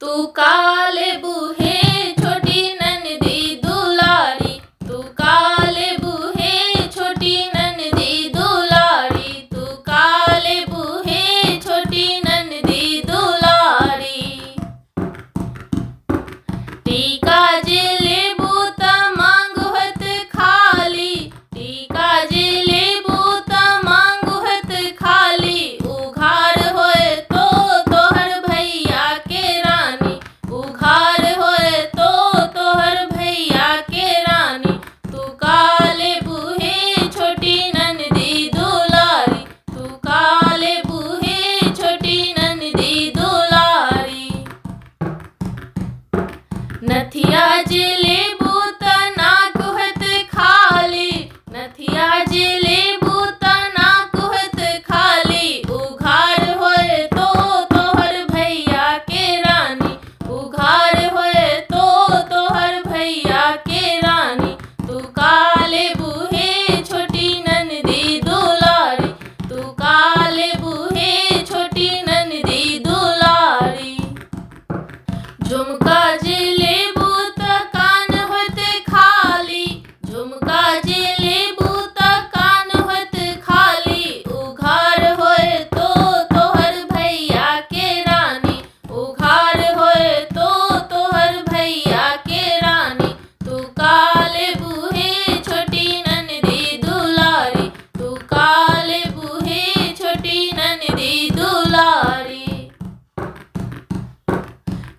तू काले बूहे छोटी ननदी दुलारी, तू काले बूहे छोटी ननदी दुलारी, तू काले बूहे छोटी ननदी दुलारी। टीका जे लेबू त मांगुहत खाली, टीका जे लेबू त मांगुहत खाली। उघार होए तो तोहर भैया के रानी, उघार होए तो तोहर भैया के रानी। तू काले बूहे छोटी ननदी दुलारी, तू काले बूहे छोटी ननदी दुलारी। नथिया जे लेबू त नाकुहत खाली, नथिया जे लेबू त नाकुहत खाली। उघार होए तो तोहर भैया के रानी, उघार होए तो तोहर भैया के रानी। तू काले बूहे छोटी ननदी दुलारी, तू काले बूहे छोटी ननदी दुलारी। झुमका जे लेबू त कान होत खाली, झुमका जे लेबू त कान होत खाली। उघार होए तो तोहर भैया के रानी, उघार होए तो तोहर भैया के रानी। तू काले बूहे छोटी ननदी दुलारी, तू काले बूहे छोटी ननदी दुलारी।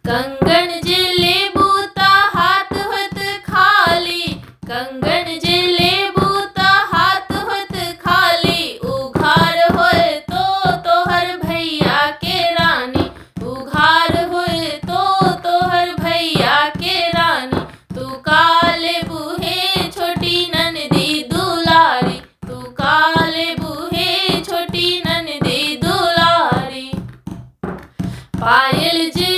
कंगन जे लेबू त हाथ होत खाली, कंगन जे लेबू त हाथ होत खाली। उघार होए तो तोहर भैया के रानी, उघार होए तो तोहर भैया के रानी। तू काले बूहे छोटी ननदी दुलारी, तू काले बूहे छोटी ननदी दुलारी। पायल जे